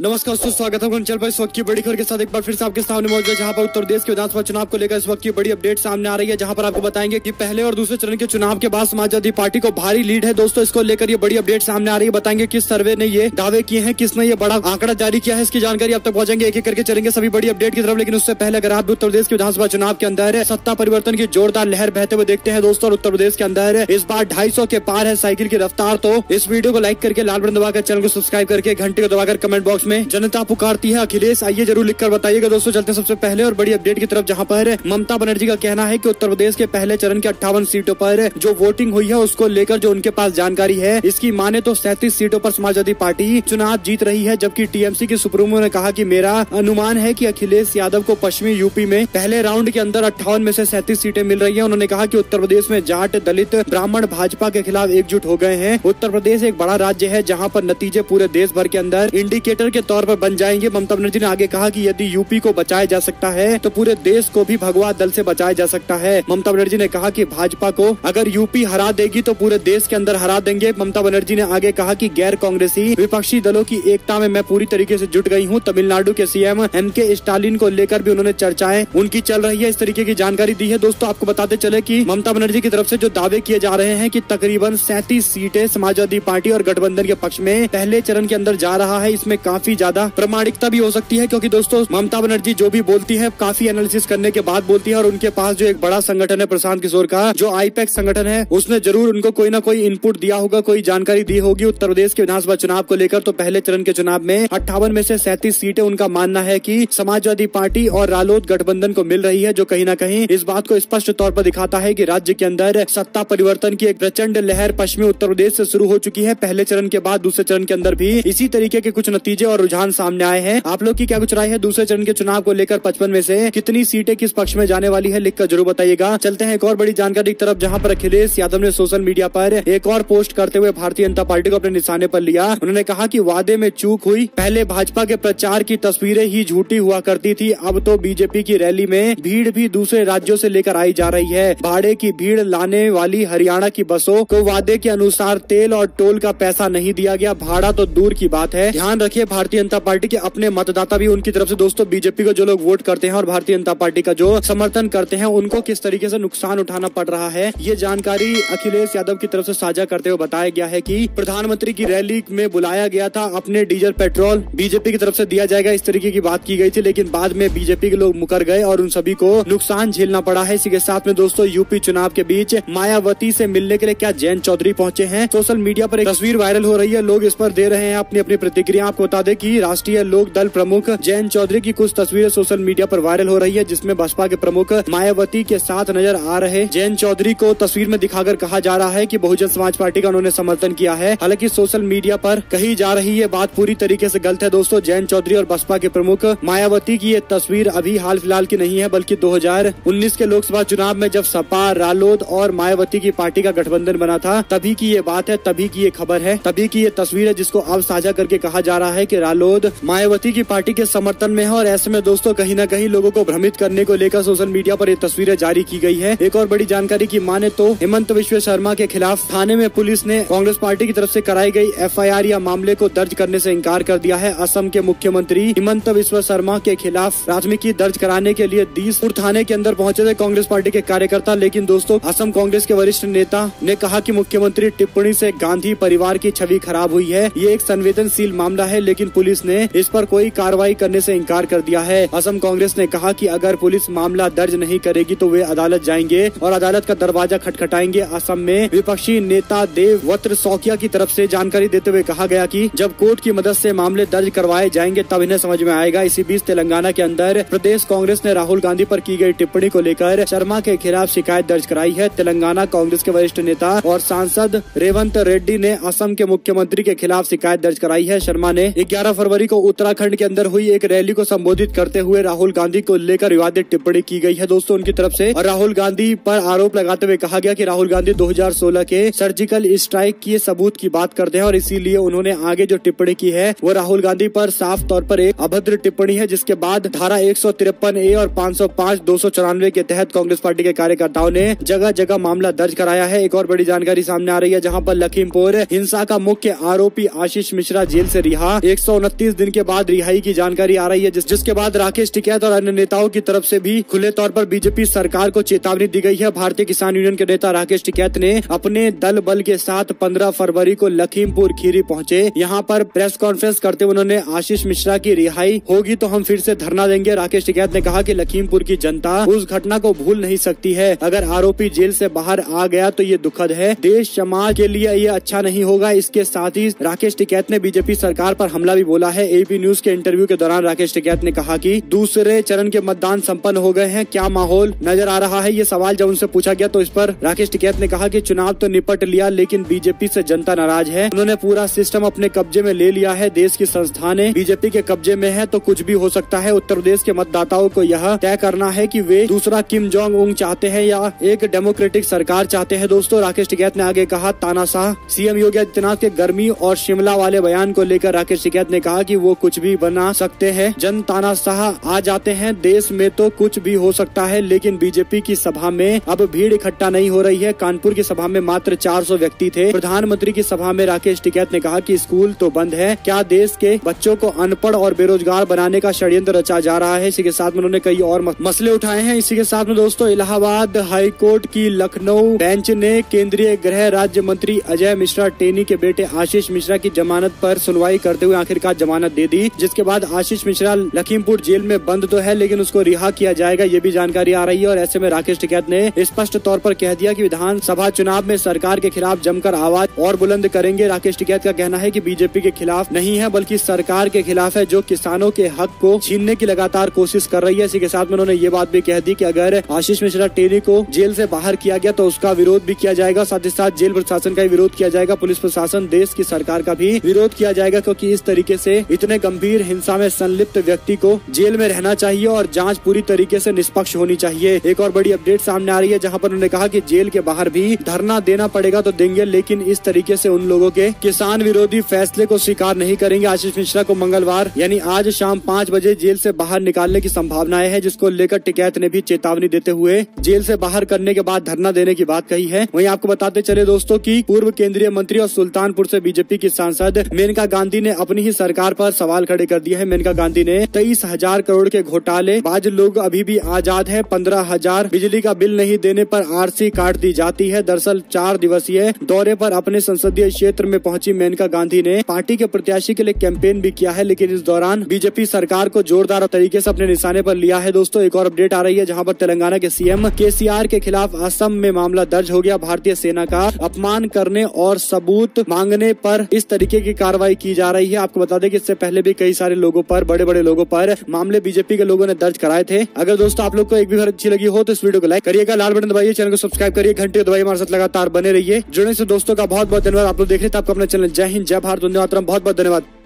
नमस्कार दोस्तों, स्वागत है चल पर इस वक्त की बड़ी खबर के साथ एक बार फिर से आपके सामने मौजूद है, जहां पर उत्तर प्रदेश के विधानसभा चुनाव को लेकर इस वक्त की बड़ी अपडेट सामने आ रही है। जहां पर आपको बताएंगे कि पहले और दूसरे चरण के चुनाव के बाद समाजवादी पार्टी को भारी लीड है। दोस्तों, इसको लेकर ये बड़ी अपडेट सामने आ रही है। बताएंगे किस सर्वे ने ये दावे किए हैं, किसने ये बड़ा आंकड़ा जारी किया है, इसकी जानकारी आप तक पहुंचेंगे। एक एक करके चलेंगे सभी बड़ी अपडेट की तरफ, लेकिन उससे पहले अगर आप उत्तर प्रदेश के विधानसभा चुनाव के अंदर सत्ता परिवर्तन की जोरदार लहर बहते हुए देखते हैं दोस्तों, उत्तर प्रदेश के अंदर इस बार 250 के पार है साइकिल की रफ्तार। तो इस वीडियो को लाइक करके लाल बटन दबाकर चैनल को सब्सक्राइब करके घंटे को दबाकर कमेंट बॉक्स में जनता पुकारती है अखिलेश, आइए जरूर लिखकर बताइएगा। दोस्तों, चलते सबसे पहले और बड़ी अपडेट की तरफ, जहां पर ममता बनर्जी का कहना है कि उत्तर प्रदेश के पहले चरण के 58 सीटों पर जो वोटिंग हुई है उसको लेकर जो उनके पास जानकारी है, इसकी माने तो 37 सीटों पर समाजवादी पार्टी चुनाव जीत रही है। जबकि टीएमसी के सुप्रीमो ने कहा कि मेरा अनुमान है कि अखिलेश यादव को पश्चिमी यूपी में पहले राउंड के अंदर 58 में से 37 सीटें मिल रही है। उन्होंने कहा कि उत्तर प्रदेश में जाट, दलित, ब्राह्मण भाजपा के खिलाफ एकजुट हो गए हैं। उत्तर प्रदेश एक बड़ा राज्य है जहाँ पर नतीजे पूरे देश भर के अंदर इंडिकेटर के तौर पर बन जाएंगे। ममता बनर्जी ने आगे कहा कि यदि यूपी को बचाया जा सकता है तो पूरे देश को भी भगवा दल से बचाया जा सकता है। ममता बनर्जी ने कहा कि भाजपा को अगर यूपी हरा देगी तो पूरे देश के अंदर हरा देंगे। ममता बनर्जी ने आगे कहा कि गैर कांग्रेसी विपक्षी दलों की एकता में मैं पूरी तरीके से जुट गई हूँ। तमिलनाडु के सीएम एमके स्टालिन को लेकर भी उन्होंने चर्चाएं उनकी चल रही है, इस तरीके की जानकारी दी है। दोस्तों, आपको बताते चले कि ममता बनर्जी की तरफ से जो दावे किए जा रहे हैं कि तकरीबन 37 सीटें समाजवादी पार्टी और गठबंधन के पक्ष में पहले चरण के अंदर जा रहा है, इसमें काफी ज्यादा प्रामाणिकता भी हो सकती है। क्योंकि दोस्तों, ममता बनर्जी जो भी बोलती है काफी एनालिसिस करने के बाद बोलती है, और उनके पास जो एक बड़ा संगठन है प्रशांत किशोर का, जो आईपैक्स संगठन है, उसने जरूर उनको कोई ना कोई इनपुट दिया होगा, कोई जानकारी दी होगी उत्तर प्रदेश के विधानसभा चुनाव को लेकर। तो पहले चरण के चुनाव में 58 में से 37 सीटें उनका मानना है कि समाजवादी पार्टी और रालोद गठबंधन को मिल रही है, जो कहीं ना कहीं इस बात को स्पष्ट तौर पर दिखाता है कि राज्य के अंदर सत्ता परिवर्तन की एक प्रचंड लहर पश्चिमी उत्तर प्रदेश से शुरू हो चुकी है। पहले चरण के बाद दूसरे चरण के अंदर भी इसी तरीके के कुछ नतीजे और रुझान सामने आए हैं। आप लोग की क्या कुछ राय है दूसरे चरण के चुनाव को लेकर? 55 में से कितनी सीटें किस पक्ष में जाने वाली है, लिखकर जरूर बताइएगा। चलते हैं एक और बड़ी जानकारी की तरफ, जहां पर अखिलेश यादव ने सोशल मीडिया पर एक और पोस्ट करते हुए भारतीय जनता पार्टी को अपने निशाने पर लिया। उन्होंने कहा कि वादे में चूक हुई, पहले भाजपा के प्रचार की तस्वीरें ही झूठी हुआ करती थी, अब तो बीजेपी की रैली में भीड़ भी दूसरे राज्यों से लेकर आई जा रही है। भाड़े की भीड़ लाने वाली हरियाणा की बसों को वादे के अनुसार तेल और टोल का पैसा नहीं दिया गया, भाड़ा तो दूर की बात है। ध्यान रखिए, भारतीय जनता पार्टी के अपने मतदाता भी उनकी तरफ से दोस्तों बीजेपी को जो लोग वोट करते हैं और भारतीय जनता पार्टी का जो समर्थन करते हैं, उनको किस तरीके से नुकसान उठाना पड़ रहा है, ये जानकारी अखिलेश यादव की तरफ से साझा करते हुए बताया गया है कि प्रधानमंत्री की रैली में बुलाया गया था, अपने डीजल पेट्रोल बीजेपी की तरफ से दिया जाएगा, इस तरीके की बात की गई थी, लेकिन बाद में बीजेपी के लोग मुकर गए और उन सभी को नुकसान झेलना पड़ा है। इसी के साथ में दोस्तों, यूपी चुनाव के बीच मायावती से मिलने के लिए क्या जयंत चौधरी पहुंचे हैं? सोशल मीडिया पर एक तस्वीर वायरल हो रही है, लोग इस पर दे रहे हैं अपनी अपनी प्रतिक्रिया। आपको बता दें कि राष्ट्रीय लोक दल प्रमुख जयंत चौधरी की कुछ तस्वीरें सोशल मीडिया पर वायरल हो रही है, जिसमें बसपा के प्रमुख मायावती के साथ नजर आ रहे जयंत चौधरी को तस्वीर में दिखाकर कहा जा रहा है कि बहुजन समाज पार्टी का उन्होंने समर्थन किया है। हालांकि सोशल मीडिया पर कही जा रही ये बात पूरी तरीके से गलत है दोस्तों। जयंत चौधरी और बसपा के प्रमुख मायावती की ये तस्वीर अभी हाल फिलहाल की नहीं है, बल्कि 2019 के लोकसभा चुनाव में जब सपा, रालोद और मायावती की पार्टी का गठबंधन बना था, तभी की ये बात है, तभी की ये खबर है, तभी की ये तस्वीर है, जिसको अब साझा करके कहा जा रहा है कि रालोद मायावती की पार्टी के समर्थन में है। और ऐसे में दोस्तों, कहीं न कहीं लोगों को भ्रमित करने को लेकर सोशल मीडिया पर ये तस्वीरें जारी की गई है। एक और बड़ी जानकारी की माने तो हेमंत विश्व शर्मा के खिलाफ थाने में पुलिस ने कांग्रेस पार्टी की तरफ से कराई गई एफआईआर या मामले को दर्ज करने से इंकार कर दिया है। असम के मुख्यमंत्री हेमंत विश्व शर्मा के खिलाफ प्राथमिकी दर्ज कराने के लिए दीसपुर थाने के अंदर पहुंचे थे कांग्रेस पार्टी के कार्यकर्ता, लेकिन दोस्तों, असम कांग्रेस के वरिष्ठ नेता ने कहा कि मुख्यमंत्री टिप्पणी से गांधी परिवार की छवि खराब हुई है, ये एक संवेदनशील मामला है, लेकिन पुलिस ने इस पर कोई कार्रवाई करने से इंकार कर दिया है। असम कांग्रेस ने कहा कि अगर पुलिस मामला दर्ज नहीं करेगी तो वे अदालत जाएंगे और अदालत का दरवाजा खटखटाएंगे। असम में विपक्षी नेता देवव्रत सौकिया की तरफ से जानकारी देते हुए कहा गया कि जब कोर्ट की मदद से मामले दर्ज करवाए जाएंगे तब इन्हें समझ में आएगा। इसी बीच तेलंगाना के अंदर प्रदेश कांग्रेस ने राहुल गांधी पर की गई टिप्पणी को लेकर शर्मा के खिलाफ शिकायत दर्ज कराई है। तेलंगाना कांग्रेस के वरिष्ठ नेता और सांसद रेवंत रेड्डी ने असम के मुख्यमंत्री के खिलाफ शिकायत दर्ज कराई है। शर्मा ने 11 फरवरी को उत्तराखंड के अंदर हुई एक रैली को संबोधित करते हुए राहुल गांधी को लेकर विवादित टिप्पणी की गई है दोस्तों उनकी तरफ से, और राहुल गांधी पर आरोप लगाते हुए कहा गया कि राहुल गांधी 2016 के सर्जिकल स्ट्राइक के सबूत की बात करते हैं और इसीलिए उन्होंने आगे जो टिप्पणी की है वो राहुल गांधी पर साफ तौर पर एक अभद्र टिप्पणी है, जिसके बाद धारा 153A और 505/294 के तहत कांग्रेस पार्टी के कार्यकर्ताओं ने जगह जगह मामला दर्ज कराया है। एक और बड़ी जानकारी सामने आ रही है, जहां पर लखीमपुर हिंसा का मुख्य आरोपी आशीष मिश्रा जेल से रिहा, 129 दिन के बाद रिहाई की जानकारी आ रही है, जिसके बाद राकेश टिकैत और अन्य नेताओं की तरफ से भी खुले तौर पर बीजेपी सरकार को चेतावनी दी गई है। भारतीय किसान यूनियन के नेता राकेश टिकैत ने अपने दल बल के साथ 15 फरवरी को लखीमपुर खीरी पहुंचे। यहां पर प्रेस कॉन्फ्रेंस करते हुए उन्होंने आशीष मिश्रा की रिहाई होगी तो हम फिर से धरना देंगे। राकेश टिकैत ने कहा कि लखीमपुर की जनता उस घटना को भूल नहीं सकती है। अगर आरोपी जेल से बाहर आ गया तो ये दुखद है, देश समाज के लिए ये अच्छा नहीं होगा। इसके साथ ही राकेश टिकैत ने बीजेपी सरकार पर हमला भी बोला है। एबी न्यूज के इंटरव्यू के दौरान राकेश टिकैत ने कहा कि दूसरे चरण के मतदान संपन्न हो गए हैं, क्या माहौल नजर आ रहा है? ये सवाल जब उनसे पूछा गया तो इस पर राकेश टिकैत ने कहा कि चुनाव तो निपट लिया लेकिन बीजेपी से जनता नाराज है। उन्होंने पूरा सिस्टम अपने कब्जे में ले लिया है, देश की संस्थानें बीजेपी के कब्जे में है तो कुछ भी हो सकता है। उत्तर प्रदेश के मतदाताओं को यह तय करना है कि वे दूसरा किम जोंग उंग चाहते हैं या एक डेमोक्रेटिक सरकार चाहते हैं। दोस्तों, राकेश टिकैत ने आगे कहा, तानाशाह सीएम योगी आदित्यनाथ के गर्मी और शिमला वाले बयान को लेकर राकेश टिकैत ने कहा कि वो कुछ भी बना सकते हैं, जन तानाशाह आ जाते हैं, देश में तो कुछ भी हो सकता है। लेकिन बीजेपी की सभा में अब भीड़ इकट्ठा नहीं हो रही है। कानपुर की सभा में मात्र 400 व्यक्ति थे। प्रधानमंत्री की सभा में राकेश टिकैत ने कहा कि स्कूल तो बंद है, क्या देश के बच्चों को अनपढ़ और बेरोजगार बनाने का षड्यंत्र रचा जा रहा है? इसी के साथ में उन्होंने कई और मसले उठाए हैं। इसी के साथ में दोस्तों, इलाहाबाद हाईकोर्ट की लखनऊ बेंच ने केंद्रीय गृह राज्य मंत्री अजय मिश्रा टेनी के बेटे आशीष मिश्रा की जमानत पर सुनवाई करते हुए आखिरकार जमानत दे दी, जिसके बाद आशीष मिश्रा लखीमपुर जेल में बंद तो है लेकिन उसको रिहा किया जाएगा, ये भी जानकारी आ रही है। और ऐसे में राकेश टिकैत ने स्पष्ट तौर पर कह दिया कि विधानसभा चुनाव में सरकार के खिलाफ जमकर आवाज और बुलंद करेंगे। राकेश टिकैत का कहना है कि बीजेपी के खिलाफ नहीं है बल्कि सरकार के खिलाफ है, जो किसानों के हक को छीनने की लगातार कोशिश कर रही है। इसी के साथ में उन्होंने ये बात भी कह दी कि अगर आशीष मिश्रा टेनी को जेल से बाहर किया गया तो उसका विरोध भी किया जाएगा, साथ ही साथ जेल प्रशासन का विरोध किया जाएगा, पुलिस प्रशासन, देश की सरकार का भी विरोध किया जाएगा, क्योंकि इस तरीके से इतने गंभीर हिंसा में संलिप्त व्यक्ति को जेल में रहना चाहिए और जांच पूरी तरीके से निष्पक्ष होनी चाहिए। एक और बड़ी अपडेट सामने आ रही है जहां पर उन्होंने कहा कि जेल के बाहर भी धरना देना पड़ेगा तो देंगे, लेकिन इस तरीके से उन लोगों के किसान विरोधी फैसले को स्वीकार नहीं करेंगे। आशीष मिश्रा को मंगलवार यानी आज शाम 5 बजे जेल से बाहर निकालने की संभावनाएं है, जिसको लेकर टिकैत ने भी चेतावनी देते हुए जेल से बाहर करने के बाद धरना देने की बात कही है। वहीं आपको बताते चले दोस्तों कि पूर्व केंद्रीय मंत्री और सुल्तानपुर से बीजेपी की सांसद मेनका गांधी ने अपनी ही सरकार पर सवाल खड़े कर दिए हैं। मेनका गांधी ने 23,000 करोड़ के घोटाले, बाज लोग अभी भी आजाद है, 15,000 बिजली का बिल नहीं देने पर आरसी काट दी जाती है। दरअसल 4 दिवसीय दौरे पर अपने संसदीय क्षेत्र में पहुंची मेनका गांधी ने पार्टी के प्रत्याशी के लिए कैंपेन भी किया है, लेकिन इस दौरान बीजेपी सरकार को जोरदार तरीके से अपने निशाने पर लिया है। दोस्तों, एक और अपडेट आ रही है जहां पर तेलंगाना के सीएम केसीआर के खिलाफ असम में मामला दर्ज हो गया। भारतीय सेना का अपमान करने और सबूत मांगने पर इस तरीके की कार्रवाई की जा रही है। आपको बता दें कि इससे पहले भी कई सारे लोगों पर, बड़े बड़े लोगों पर मामले बीजेपी के लोगों ने दर्ज कराए थे। अगर दोस्तों आप लोग को एक भी खबर अच्छी लगी हो तो इस वीडियो को लाइक करिएगा, लाल बटन दबाइए, चैनल को सब्सक्राइब करिए, घंटे दबाइए, हमारे साथ लगातार बने रहिए। जुड़ने से दोस्तों का बहुत बहुत धन्यवाद। आप लोग देख रहे थे आपको अपना चैनल जय हिंद, जय भारत, वंदे मातरम। बहुत बहुत धन्यवाद।